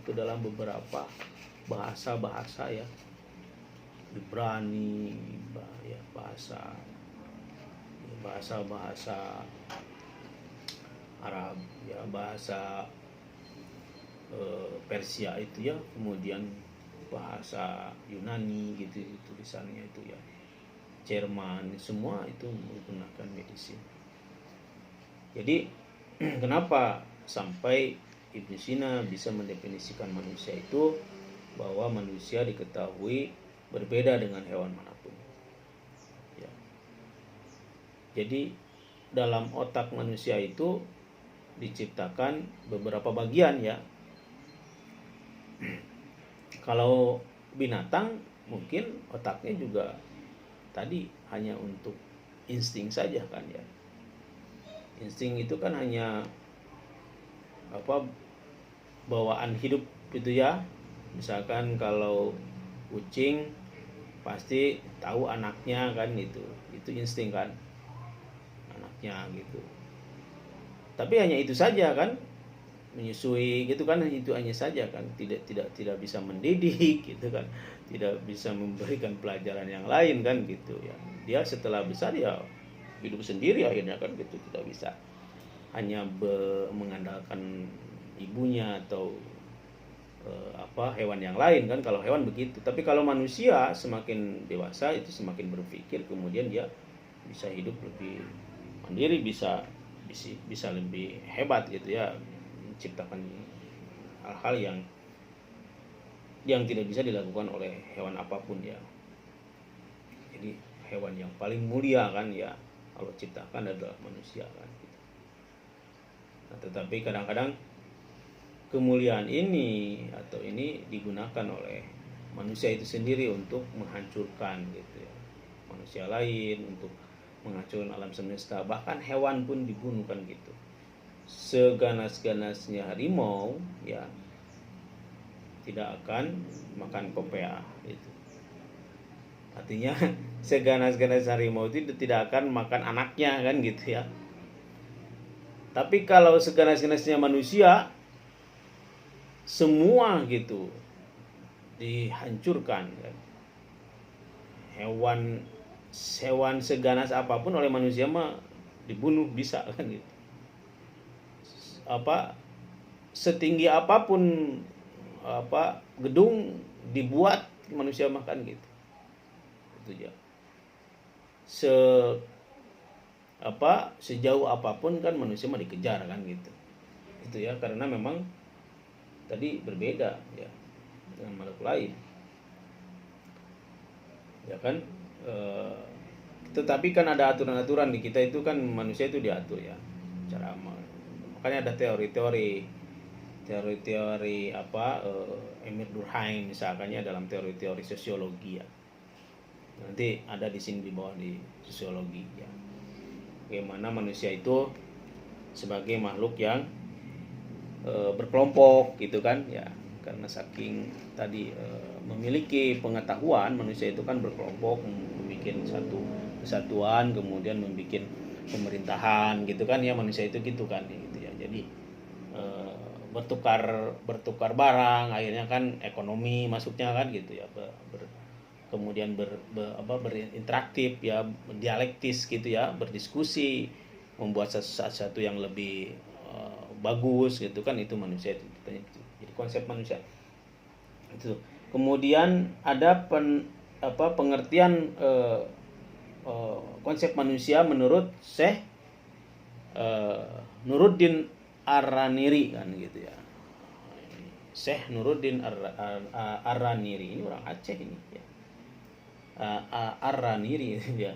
ke dalam beberapa bahasa ya, Ibrani ya, bahasa Arab ya, bahasa Persia itu ya, kemudian bahasa Yunani gitu tulisannya itu ya, Jerman, semua itu menggunakan medicine. Jadi kenapa sampai Ibnu Sina bisa mendefinisikan manusia itu bahwa manusia diketahui berbeda dengan hewan manapun ya. Jadi dalam otak manusia itu diciptakan beberapa bagian ya. Kalau binatang mungkin otaknya juga tadi hanya untuk insting saja kan ya. Insting itu kan hanya bawaan hidup gitu ya. Misalkan kalau kucing pasti tahu anaknya kan, itu insting kan, anaknya gitu. Tapi hanya itu saja kan, menyusui gitu kan, itu hanya saja kan, tidak bisa mendidik gitu kan, tidak bisa memberikan pelajaran yang lain kan gitu ya. Dia setelah besar ya hidup sendiri akhirnya kan gitu, tidak bisa hanya mengandalkan ibunya atau hewan yang lain kan. Kalau hewan begitu, tapi kalau manusia semakin dewasa itu semakin berpikir, kemudian dia bisa hidup lebih mandiri, bisa lebih hebat gitu ya, menciptakan hal-hal yang tidak bisa dilakukan oleh hewan apapun ya. Jadi hewan yang paling mulia kan ya Allah ciptakan adalah manusia kan gitu. Nah, tetapi kadang-kadang kemuliaan ini digunakan oleh manusia itu sendiri untuk menghancurkan gitu ya manusia lain, untuk menghancurkan alam semesta, bahkan hewan pun dibunuh kan gitu. Seganas-ganasnya harimau ya tidak akan makan kopea itu. Artinya seganas-ganas harimau itu tidak akan makan anaknya kan gitu ya. Tapi kalau seganas-ganasnya manusia semua gitu dihancurkan kan. Hewan seganas apapun oleh manusia mah dibunuh bisa kan gitu. Setinggi apapun gedung dibuat manusia makan gitu. Itu ya. Sejauh apapun kan manusia mah dikejar kan gitu. Itu ya, karena memang tadi berbeda ya dengan makhluk lain. Ya kan? Tetapi kan ada aturan-aturan di kita itu kan, manusia itu diatur ya. Makanya ada teori-teori Emil Durkheim misalkannya dalam teori-teori sosiologi ya. Nanti ada di sini di bawah di sosiologi ya. Bagaimana manusia itu sebagai makhluk yang berkelompok gitu kan ya, karena saking tadi memiliki pengetahuan, manusia itu kan berkelompok, membuat satu kesatuan, kemudian membuat pemerintahan gitu kan ya, manusia itu gitu kan gitu ya. Jadi bertukar barang, akhirnya kan ekonomi masuknya kan gitu ya, kemudian berinteraktif ya, dialektis gitu ya, berdiskusi, membuat sesuatu yang lebih bagus gitu kan, itu manusia itu. Jadi konsep manusia itu. Kemudian ada pengertian konsep manusia menurut Syekh Nuruddin Ar-Raniri kan gitu ya. Syekh Nuruddin Ar-Raniri ini orang Aceh ini ya. Ar-Raniri ya.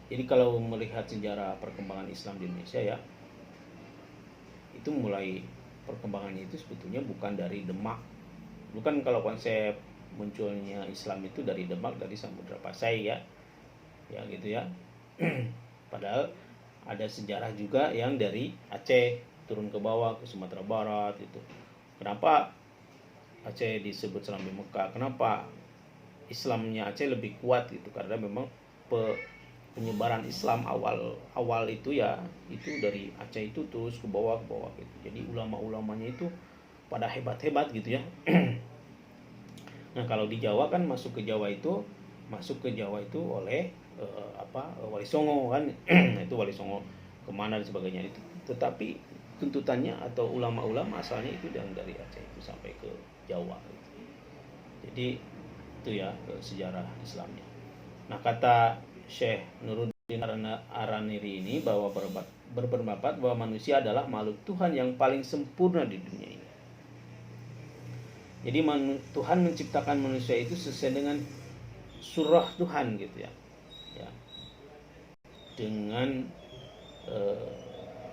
Jadi kalau melihat sejarah perkembangan Islam di Indonesia ya, itu mulai perkembangannya itu sebetulnya bukan dari Demak. Bukan kalau konsep munculnya Islam itu dari Demak, dari Samudra Pasai ya. Ya gitu ya. Padahal ada sejarah juga yang dari Aceh turun ke bawah ke Sumatera Barat itu. Kenapa Aceh disebut Serambi Mekah? Kenapa Islamnya Aceh lebih kuat gitu? Karena memang penyebaran Islam awal itu ya, itu dari Aceh itu terus ke bawah gitu. Jadi ulama-ulamanya itu pada hebat-hebat gitu ya. Nah, kalau di Jawa kan masuk ke Jawa itu oleh Wali Songo kan. Itu Wali Songo kemana dan sebagainya itu. Tetapi tuntutannya atau ulama-ulama asalnya itu dari Aceh itu sampai ke Jawa gitu. Jadi itu ya sejarah Islamnya. Nah, kata Syekh Nuruddin Ar-Raniri ini bahwa berpendapat bahwa manusia adalah makhluk Tuhan yang paling sempurna di dunia ini. Jadi Tuhan menciptakan manusia itu sesuai dengan surah Tuhan gitu ya. Dengan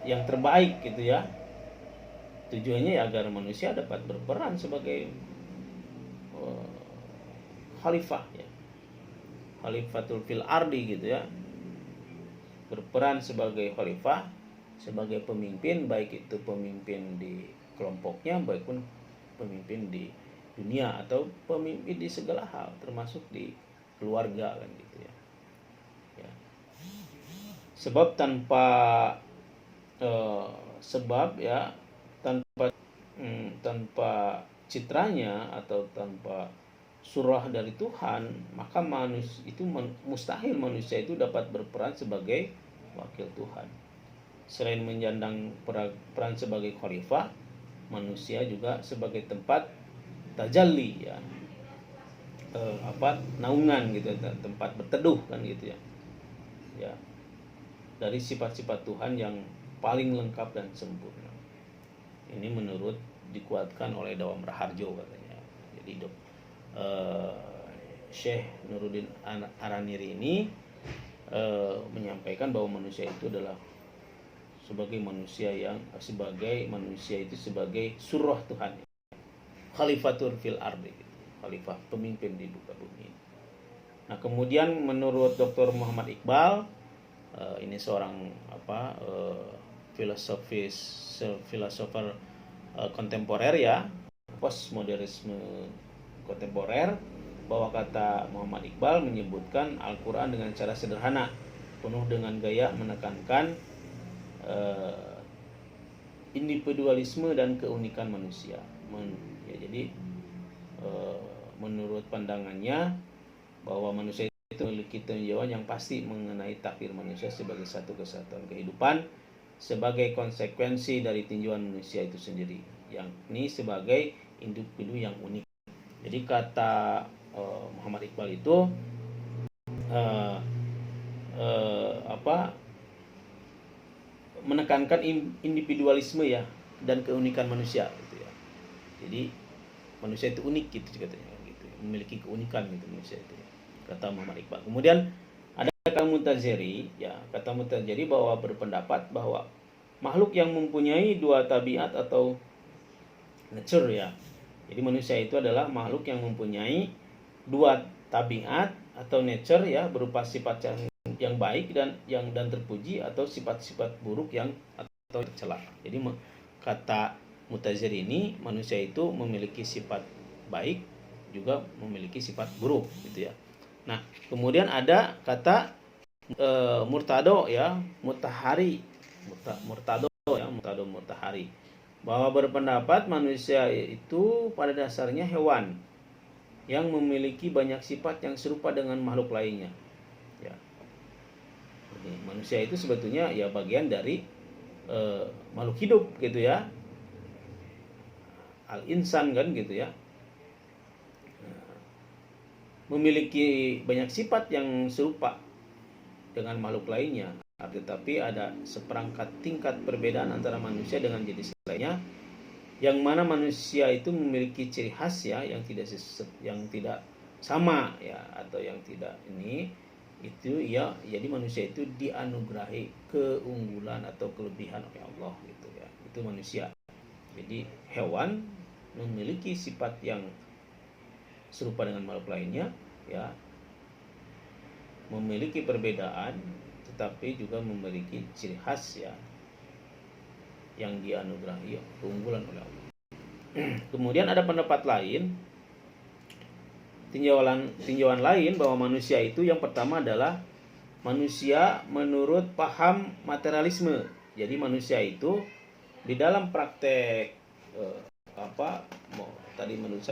yang terbaik gitu ya. Tujuannya ya agar manusia dapat berperan sebagai khalifah ya. Khalifatul fil ardi gitu ya, berperan sebagai khalifah, sebagai pemimpin, baik itu pemimpin di kelompoknya, baik pun pemimpin di dunia atau pemimpin di segala hal, termasuk di keluarga kan gitu ya. Sebab tanpa citranya atau tanpa surah dari Tuhan, maka mustahil manusia itu dapat berperan sebagai wakil Tuhan. Selain menjandang peran sebagai khalifah, manusia juga sebagai tempat tajalli ya, naungan gitu, tempat berteduh kan gitu ya. Ya, dari sifat-sifat Tuhan yang paling lengkap dan sempurna. Ini menurut dikuatkan oleh Dawam Raharjo katanya. Jadi Syekh Nuruddin Araniri ini menyampaikan bahwa manusia itu adalah sebagai manusia itu sebagai surah Tuhan, khalifatur fil ardi, khalifah pemimpin di muka bumi. Nah, kemudian menurut Dr. Muhammad Iqbal, ini seorang filosofer kontemporer ya, postmodernisme kontemporer, bahwa kata Muhammad Iqbal menyebutkan Al-Quran dengan cara sederhana, penuh dengan gaya menekankan individualisme dan keunikan manusia. Jadi menurut pandangannya bahwa manusia itu memiliki tinjauan yang pasti mengenai takdir manusia sebagai satu kesatuan kehidupan, sebagai konsekuensi dari tinjauan manusia itu sendiri, yakni sebagai individu yang unik. Jadi kata Muhammad Iqbal itu menekankan individualisme ya dan keunikan manusia gitu ya. Jadi manusia itu unik gitu katanya gitu, memiliki keunikan gitu manusia itu ya, kata Muhammad Iqbal. Kemudian ada kata Mutazili ya, kata Mutazili bahwa berpendapat bahwa makhluk yang mempunyai dua tabiat atau nature ya. Jadi manusia itu adalah makhluk yang mempunyai dua tabiat atau nature ya, berupa sifat yang baik dan terpuji, atau sifat-sifat buruk yang atau tercela. Jadi kata Mutazili ini, manusia itu memiliki sifat baik juga memiliki sifat buruk gitu ya. Nah, kemudian ada kata murtado ya, mutahari, mutahari, bahwa berpendapat manusia itu pada dasarnya hewan yang memiliki banyak sifat yang serupa dengan makhluk lainnya. Ya. Jadi, manusia itu sebetulnya ya bagian dari makhluk hidup gitu ya, al-insan kan gitu ya. Memiliki banyak sifat yang serupa dengan makhluk lainnya, tetapi ada seperangkat tingkat perbedaan antara manusia dengan jenis lainnya, yang mana manusia itu memiliki ciri khas ya yang tidak sama ya, atau yang tidak ini itu ya. Jadi manusia itu dianugerahi keunggulan atau kelebihan oleh Allah gitu ya. Itu manusia. Jadi hewan memiliki sifat yang serupa dengan makhluk lainnya ya, memiliki perbedaan tetapi juga memiliki ciri khas ya yang dianugerahi keunggulan oleh Allah. Kemudian ada pendapat lain, tinjauan lain, bahwa manusia itu yang pertama adalah manusia menurut paham materialisme. Jadi manusia itu di dalam praktek tadi menurut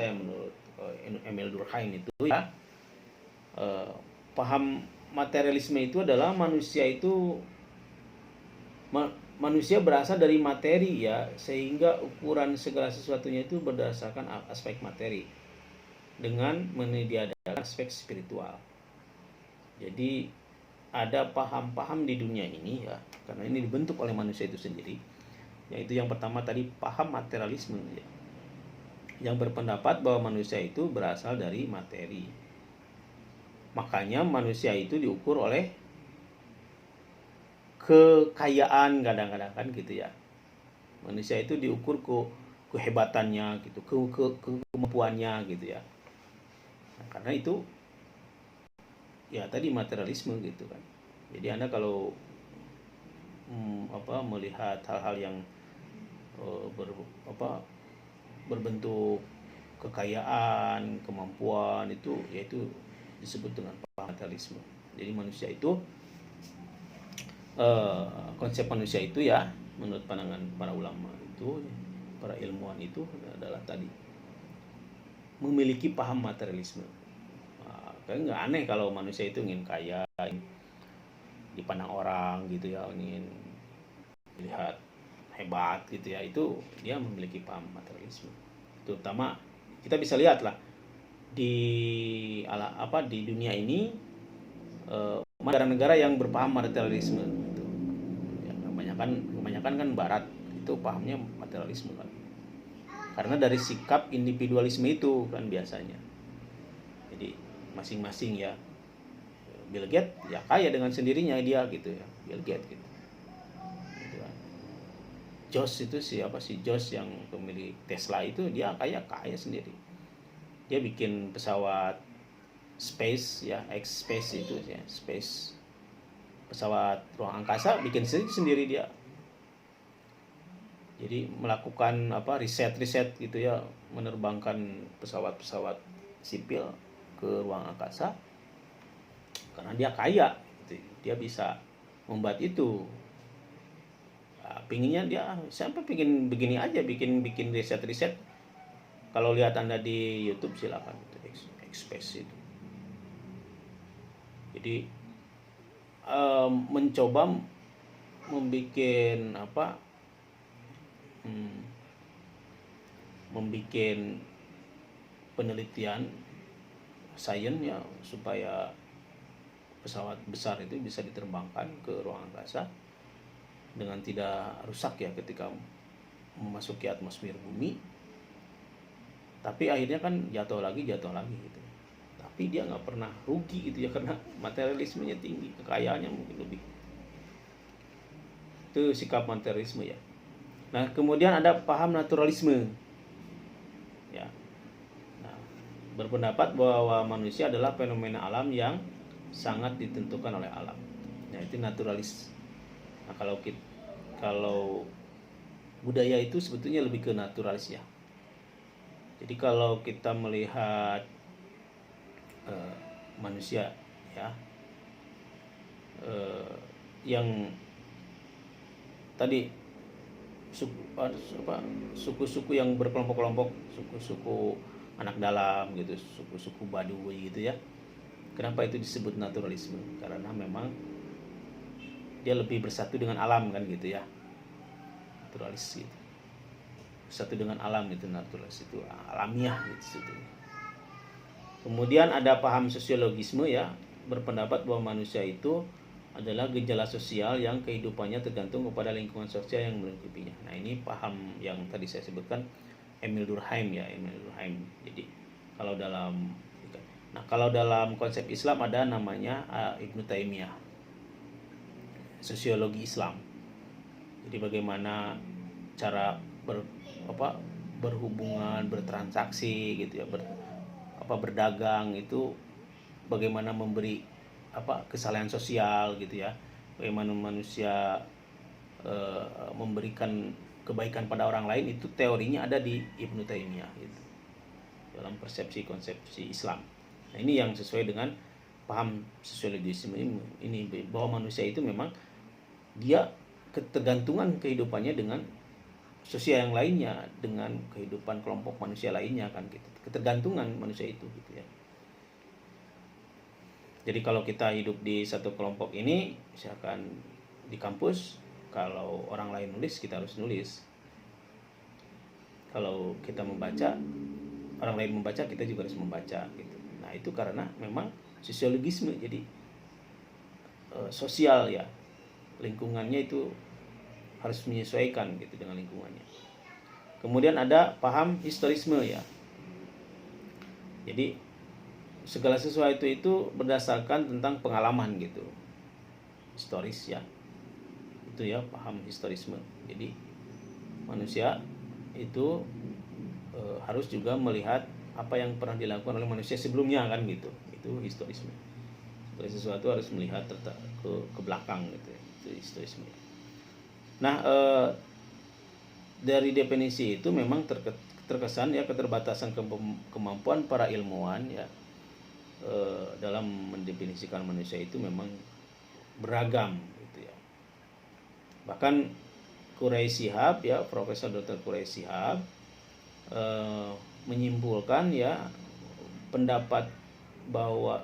Emil Durkheim itu ya, paham materialisme itu adalah manusia berasal dari materi ya, sehingga ukuran segala sesuatunya itu berdasarkan aspek materi dengan meniadakan aspek spiritual. Jadi ada paham-paham di dunia ini ya, karena ini dibentuk oleh manusia itu sendiri, yaitu yang pertama tadi paham materialisme ya, yang berpendapat bahwa manusia itu berasal dari materi. Makanya manusia itu diukur oleh kekayaan kadang-kadang kan gitu ya. Manusia itu diukur kehebatannya gitu, kemampuannya gitu ya. Nah, karena itu ya tadi materialisme gitu kan. Jadi Anda kalau melihat hal-hal yang berbentuk kekayaan, kemampuan, itu yaitu disebut dengan materialisme. Jadi manusia itu konsep manusia itu ya, menurut pandangan para ulama itu, para ilmuwan itu adalah tadi memiliki paham materialisme. Kan nggak aneh kalau manusia itu ingin kaya, dipandang orang gitu ya, ingin dilihat hebat gitu ya, itu dia memiliki paham materialisme. Terutama kita bisa lihat lah di di dunia ini, negara-negara yang berpaham materialisme gitu. Ya, kebanyakan kan Barat itu pahamnya materialisme kan, karena dari sikap individualisme itu kan biasanya. Jadi masing-masing ya, Bill Gates ya kaya dengan sendirinya dia gitu ya, Bill Gates gitu. Josh itu siapa sih, Josh yang pemilik Tesla itu dia kaya sendiri. Dia bikin pesawat space ya, X-Space itu ya, space pesawat ruang angkasa bikin sendiri dia. Jadi melakukan riset gitu ya, menerbangkan pesawat-pesawat sipil ke ruang angkasa karena dia kaya gitu. Dia bisa membuat itu. Pinginnya dia sampai pingin begini aja, bikin riset. Kalau lihat Anda di YouTube silakan itu X-Space itu. Jadi mencoba membuat penelitian sains ya, supaya pesawat besar itu bisa diterbangkan ke ruang angkasa dengan tidak rusak ya ketika memasuki atmosfer bumi. Tapi akhirnya kan jatuh lagi gitu. Tapi dia nggak pernah rugi gitu ya, karena materialismenya tinggi, kekayaannya mungkin lebih. Itu sikap materialisme ya. Nah, kemudian ada paham naturalisme ya. Nah, berpendapat bahwa manusia adalah fenomena alam yang sangat ditentukan oleh alam. Nah, itu naturalis. Nah, kalau budaya itu sebetulnya lebih ke naturalis ya. Jadi kalau kita melihat manusia ya, yang tadi suku-suku yang berkelompok-kelompok, suku-suku anak dalam gitu, suku-suku Baduy gitu ya. Kenapa itu disebut naturalisme? Karena memang dia lebih bersatu dengan alam kan gitu ya, naturalis gitu, bersatu dengan alam gitu, naturalis itu alamiah gitu. Kemudian ada paham sosiologisme ya, berpendapat bahwa manusia itu adalah gejala sosial yang kehidupannya tergantung kepada lingkungan sosial yang melingkupinya. Nah, ini paham yang tadi saya sebutkan Emil Durkheim ya, Jadi kalau dalam konsep Islam ada namanya Ibnu Taimiyah, sosiologi Islam. Jadi bagaimana cara berhubungan, bertransaksi gitu ya, berdagang itu, bagaimana memberi kesalahan sosial gitu ya, bagaimana manusia memberikan kebaikan pada orang lain, itu teorinya ada di Ibnu Taimiyah gitu, dalam konsepsi Islam. Nah, ini yang sesuai dengan paham sosiologisme ini, bahwa manusia itu memang dia ketergantungan kehidupannya dengan sosial yang lainnya, dengan kehidupan kelompok manusia lainnya kan gitu. Ketergantungan manusia itu gitu ya. Jadi kalau kita hidup di satu kelompok ini, misalkan di kampus, kalau orang lain nulis, kita harus nulis. Kalau kita membaca, orang lain membaca, kita juga harus membaca gitu. Nah, itu karena memang sosiologisme, jadi sosial ya, lingkungannya itu harus menyesuaikan gitu dengan lingkungannya. Kemudian ada paham historisme ya. Jadi segala sesuatu itu berdasarkan tentang pengalaman gitu, historis ya. Itu ya paham historisme. Jadi manusia itu harus juga melihat apa yang pernah dilakukan oleh manusia sebelumnya kan gitu. Itu historisme. Segala sesuatu harus melihat ke belakang gitu ya. Itu historisme. Nah, dari definisi itu memang terkesan ya keterbatasan kemampuan para ilmuwan ya dalam mendefinisikan manusia itu memang beragam gitu ya. Bahkan Quraish Shihab ya, Profesor Dr. Quraish Shihab menyimpulkan ya, pendapat bahwa